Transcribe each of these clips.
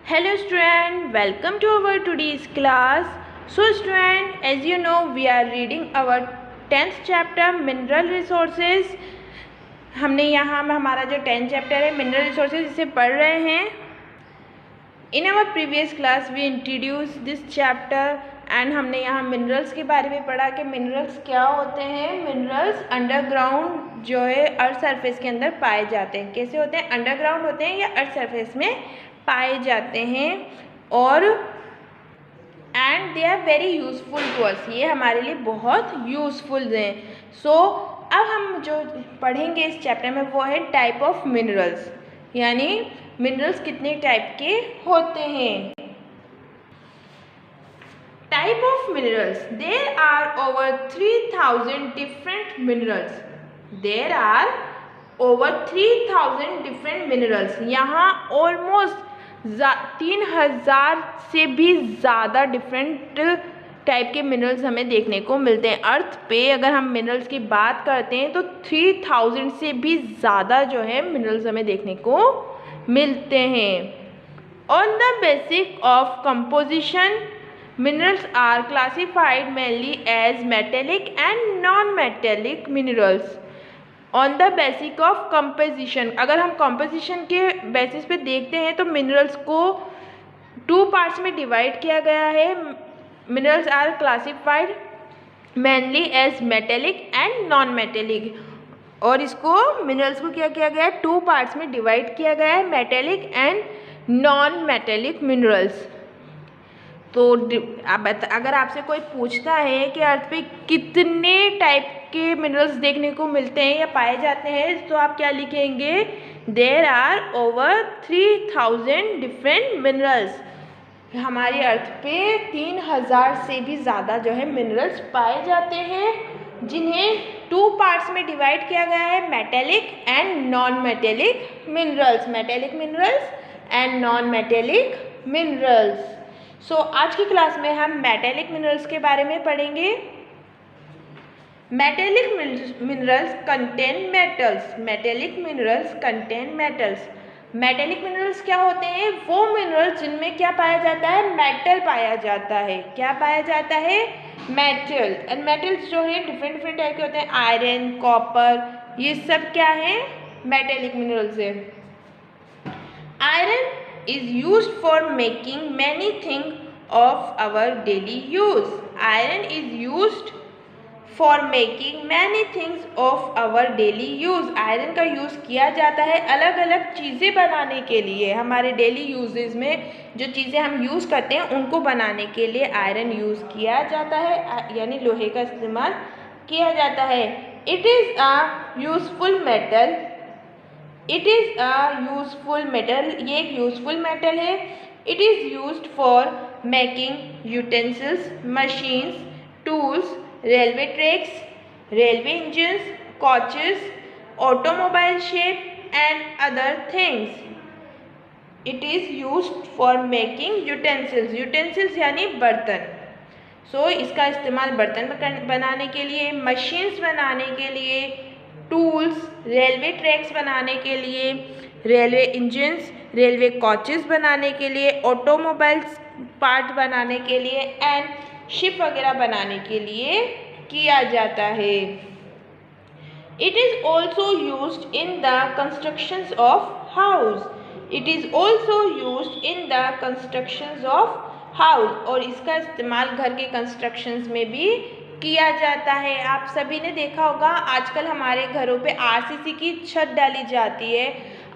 Hello student, welcome to our today's class. So student, as you know, we are reading our 10th chapter mineral resources. हमने यहाँ हमारा जो 10th chapter है mineral resources इसे पढ़ रहे हैं. In our previous class we introduced this chapter and हमने यहाँ minerals के बारे में पढ़ा कि minerals क्या होते हैं. minerals underground जो है अर्थ सरफेस के अंदर पाए जाते हैं. कैसे होते हैं? अंडरग्राउंड होते हैं या अर्थ सरफेस में पाए जाते हैं और and they are very useful to us. ये हमारे लिए बहुत यूज़फुल हैं. सो अब हम जो पढ़ेंगे इस चैप्टर में वो है टाइप ऑफ मिनरल्स, यानी मिनरल्स कितने टाइप के होते हैं. Type of minerals, there are over 3000 different minerals. There are over 3000 different minerals. यहाँ ऑलमोस्ट 3000 से भी ज़्यादा डिफरेंट टाइप के मिनरल्स हमें देखने को मिलते हैं. अर्थ पे अगर हम मिनरल्स की बात करते हैं तो 3000 से भी ज़्यादा जो है मिनरल्स हमें देखने को मिलते हैं. On the basic of composition, minerals are classified mainly as metallic and non-metallic minerals. On the basic of composition, अगर हम कंपोजिशन के बेसिस पे देखते हैं तो मिनरल्स को 2 पार्ट्स में डिवाइड किया गया है. Minerals are classified mainly as metallic and non metallic. और इसको मिनरल्स को क्या किया गया है? 2 पार्ट्स में डिवाइड किया गया है, metallic and non metallic minerals. तो अगर आपसे कोई पूछता है कि अर्थ पे कितने टाइप के मिनरल्स देखने को मिलते हैं या पाए जाते हैं तो आप क्या लिखेंगे? There are over 3000 different minerals. हमारी अर्थ पे 3000 से भी ज़्यादा जो है मिनरल्स पाए जाते हैं, जिन्हें 2 पार्ट्स में डिवाइड किया गया है, metallic and non metallic minerals. Metallic minerals and non metallic minerals. So आज की क्लास में हम मेटेलिक मिनरल्स के बारे में पढ़ेंगे. Metallic minerals contain metals. Metallic minerals contain metals. Metallic minerals क्या होते हैं? वो मिनरल्स जिनमें क्या पाया जाता है? मेटल पाया जाता है. क्या पाया जाता है? मेटल. एंड मेटल्स जो है डिफरेंट टाइप के होते हैं. आयरन, कॉपर, ये सब क्या है? मेटेलिक मिनरल्स है. Iron is used for making many things of our daily use. Iron is used for making many things of our daily use. Iron का यूज़ किया जाता है अलग अलग चीज़ें बनाने के लिए. हमारे डेली यूजेस में जो चीज़ें हम यूज़ करते हैं उनको बनाने के लिए आयरन यूज़ किया जाता है, यानी लोहे का इस्तेमाल किया जाता है. It is a useful metal. It is a useful metal. ये एक यूज़फुल मेटल है. It is used for making utensils, machines, tools, railway tracks, railway engines, coaches, automobile shape and other things. It is used for making utensils. Utensils यानी बर्तन. सो इसका इस्तेमाल बर्तन बनाने के लिए, मशीन्स बनाने के लिए, टूल्स, रेलवे ट्रैक्स बनाने के लिए, रेलवे इंजन्स, रेलवे कोचेस बनाने के लिए, ऑटोमोबाइल्स पार्ट बनाने के लिए एंड शिप वगैरह बनाने के लिए किया जाता है. It is also used in the constructions of house. It is also used in the constructions of house. और इसका इस्तेमाल घर के कंस्ट्रक्शंस में भी किया जाता है. आप सभी ने देखा होगा आजकल हमारे घरों पे आरसीसी की छत डाली जाती है,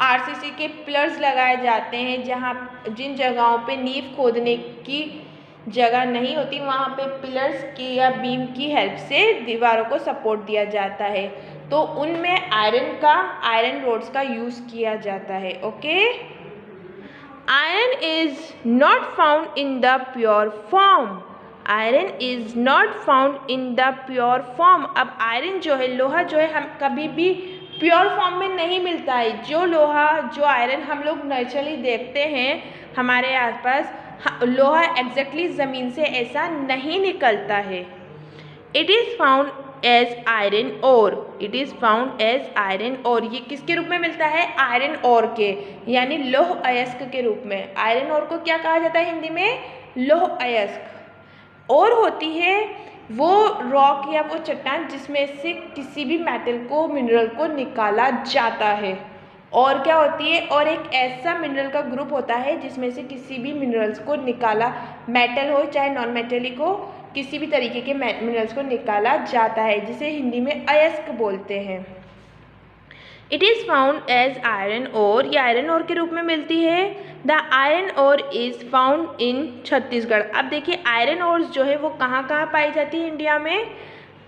आरसीसी के पिलर्स लगाए जाते हैं. जहाँ जिन जगहों पे नींव खोदने की जगह नहीं होती वहाँ पे पिलर्स की या बीम की हेल्प से दीवारों को सपोर्ट दिया जाता है. तो उनमें आयरन रोड्स का यूज़ किया जाता है. Okay. Iron is not found in the pure form. Iron is not found in the pure form. अब आयरन जो है, लोहा जो है, हम कभी भी प्योर फॉर्म में नहीं मिलता है. जो आयरन हम लोग नेचुरली देखते हैं हमारे आसपास, लोहा एग्जैक्टली ज़मीन से ऐसा नहीं निकलता है. It is found as iron ore, it is found as iron ore. ये किसके रूप में मिलता है? आयरन ओर के, यानी लौह अयस्क के रूप में। आयरन ओर को क्या कहा जाता है हिंदी में? लौह अयस्क। और होती है वो रॉक या वो चट्टान जिसमें से किसी भी मेटल को, मिनरल को निकाला जाता है। और क्या होती है? और एक ऐसा मिनरल का ग्रुप होता है जिसमें से किसी भी मिनरल्स को निकाला, मेटल हो चाहे नॉन मेटेलिक हो, किसी भी तरीके के मिनरल्स को निकाला जाता है, जिसे हिंदी में अयस्क बोलते हैं। It is found as iron ore, ये आयरन ओर के रूप में मिलती है। The iron ore is found in Chhattisgarh. अब देखिए आयरन ओर जो है वो कहाँ कहाँ पाई जाती है इंडिया में?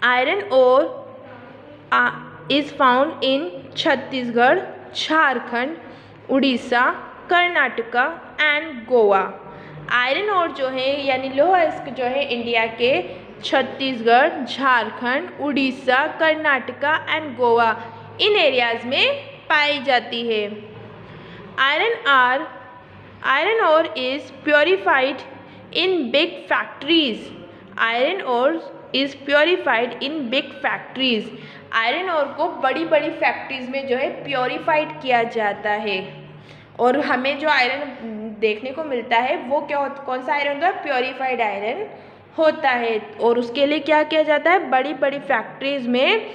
Iron ore is found in Chhattisgarh, Jharkhand, Orissa, Karnataka and Goa. Iron ore जो है यानी लौह अयस्क जो है इंडिया के Chhattisgarh, Jharkhand, Orissa, Karnataka and Goa in areas में पाई जाती है। Iron ore is purified in big factories. Iron ore is purified in big factories. Iron ore को बड़ी बड़ी फैक्ट्रीज में जो है प्योरीफाइड किया जाता है। और हमें जो आयरन देखने को मिलता है वो क्या कौन सा आयरन होता है? प्योरीफाइड आयरन होता है। और उसके लिए क्या किया जाता है? बड़ी बड़ी फैक्ट्रीज में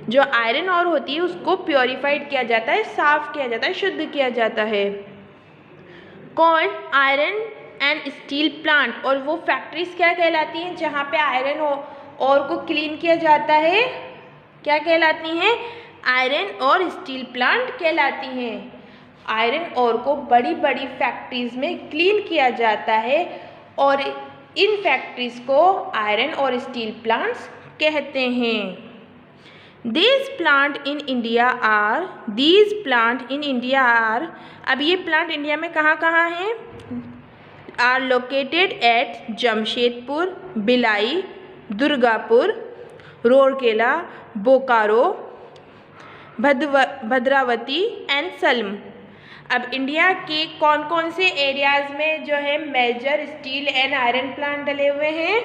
जो आयरन ओर होती है उसको प्योरीफाइड किया जाता है, साफ किया जाता है, शुद्ध किया जाता है। Called iron and steel plant. और वो फैक्ट्रीज क्या कहलाती हैं? जहाँ पे आयरन ओर को क्लीन किया जाता है, क्या कहलाती हैं? आयरन और स्टील प्लांट कहलाती हैं। आयरन ओर को बड़ी बड़ी फैक्ट्रीज में क्लीन किया जाता है और इन फैक्ट्रीज को आयरन और स्टील प्लांट्स कहते हैं। These plant in India are, अब ये प्लांट इंडिया में कहाँ कहाँ हैं? Are located at Jamshedpur, Bhilai, Durgapur, Rourkela, Bokaro, Bhadravati and Salem. अब इंडिया के कौन कौन से एरियाज़ में जो है major steel and iron plant डले हुए हैं?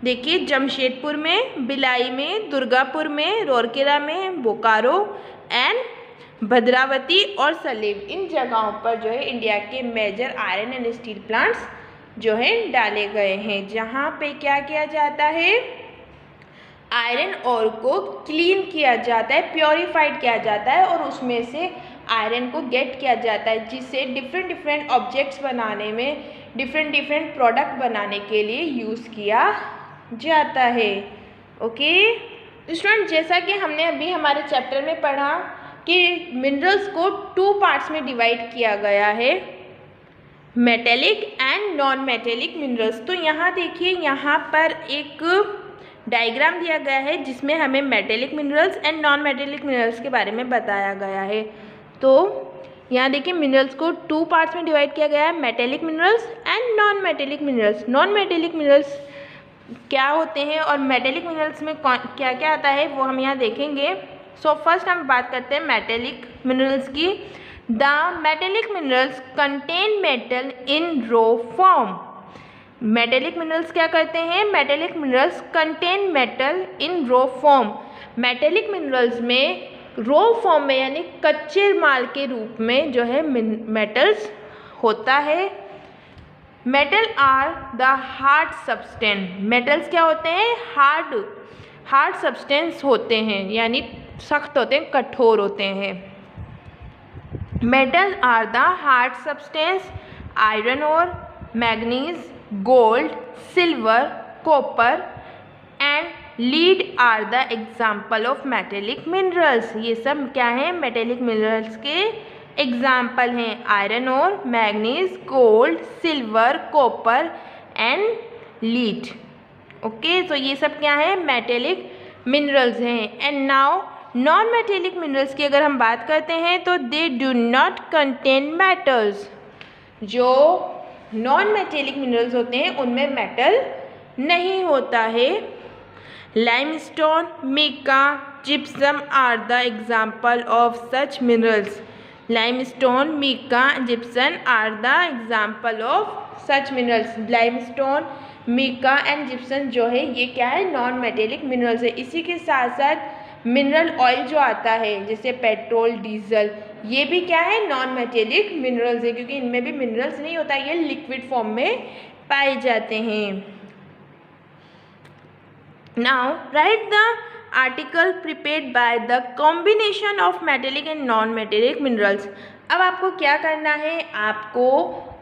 देखिए जमशेदपुर में, भिलाई में, दुर्गापुर में, रूरकेला में, बोकारो एंड भद्रावती और सलेम, इन जगहों पर जो है इंडिया के major iron and steel plants जो है डाले गए हैं। जहाँ पे क्या किया जाता है? आयरन ओर को क्लीन किया जाता है, प्योरीफाइड किया जाता है और उसमें से आयरन को गेट किया जाता है, जिससे डिफरेंट डिफरेंट ऑब्जेक्ट्स बनाने में, डिफरेंट प्रोडक्ट बनाने के लिए यूज़ किया जाता है। ओके स्टूडेंट, जैसा कि हमने अभी हमारे चैप्टर में पढ़ा कि मिनरल्स को 2 पार्ट्स में डिवाइड किया गया है, metallic and non metallic minerals. तो यहाँ देखिए, यहाँ पर एक डायग्राम दिया गया है जिसमें हमें metallic minerals and non metallic minerals के बारे में बताया गया है। तो यहाँ देखिए मिनरल्स को 2 पार्ट्स में डिवाइड किया गया है, metallic minerals and non metallic minerals. Non metallic minerals क्या होते हैं और मेटेलिक मिनरल्स में क्या क्या आता है वो हम यहाँ देखेंगे। सो फर्स्ट हम बात करते हैं मेटेलिक मिनरल्स की। The metallic minerals contain metal in raw form. Metallic minerals क्या करते हैं? Metallic minerals contain metal in raw form. Metallic minerals में रो फॉर्म में यानी कच्चे माल के रूप में जो है मेटल्स होता है। Metal are the hard substance. Metals क्या होते हैं? हार्ड सब्सटेंस होते हैं, यानी सख्त होते हैं, कठोर होते हैं। Metal are the hard substance iron और manganese, gold, silver, copper and lead are the example of metallic minerals. ये सब क्या है? मेटेलिक मिनरल्स के एग्जाम्पल हैं। आयरन और manganese, gold, silver, copper and lead. Okay, तो ये सब क्या है? मेटेलिक मिनरल्स हैं। And now non metallic minerals की अगर हम बात करते हैं तो they do not contain metals. जो नॉन मेटेलिक मिनरल्स होते हैं उनमें मेटल नहीं होता है। Limestone, mica, gypsum are the example of such minerals. Limestone, mica, gypsum are the example of such minerals. Limestone, mica and gypsum जो है ये क्या है, नॉन मेटेलिक मिनरल्स है। इसी के साथ साथ मिनरल ऑयल जो आता है जैसे पेट्रोल, डीजल, ये भी क्या है, नॉन मेटेलिक मिनरल्स है, क्योंकि इनमें भी मिनरल्स नहीं होता, ये लिक्विड फॉर्म में पाए जाते हैं। Now right the article prepared by the combination of metallic and non metallic minerals. अब आपको क्या करना है, आपको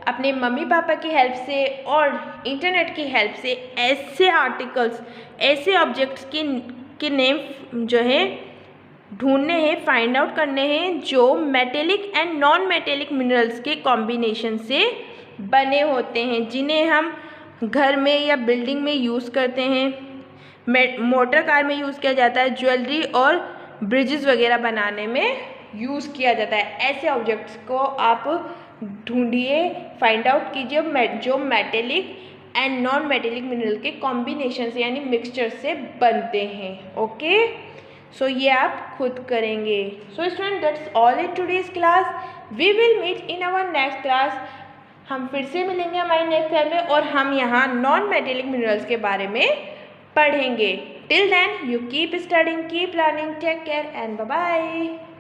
अपने मम्मी पापा की हेल्प से और इंटरनेट की हेल्प से ऐसे आर्टिकल्स, ऐसे ऑब्जेक्ट्स के नेम जो है ढूंढने हैं, फाइंड आउट करने हैं जो metallic and non metallic minerals के कॉम्बिनेशन से बने होते हैं, जिन्हें हम घर में या बिल्डिंग में यूज़ करते हैं, मोटर कार में यूज़ किया जाता है, ज्वेलरी और ब्रिजेस वगैरह बनाने में यूज़ किया जाता है। ऐसे ऑब्जेक्ट्स को आप ढूंढिए, फाइंड आउट कीजिए जो metallic and non metallic mineral के कॉम्बिनेशन से यानी मिक्सचर से बनते हैं। ओके, सो ये आप खुद करेंगे। So student, that's all in today's class. We will meet in our next class. हम फिर से मिलेंगे हमारे नेक्स्ट क्लास में और हम यहाँ नॉन मेटेलिक मिनरल्स के बारे में पढ़ेंगे। Till then you keep studying, keep learning, take care and bye bye.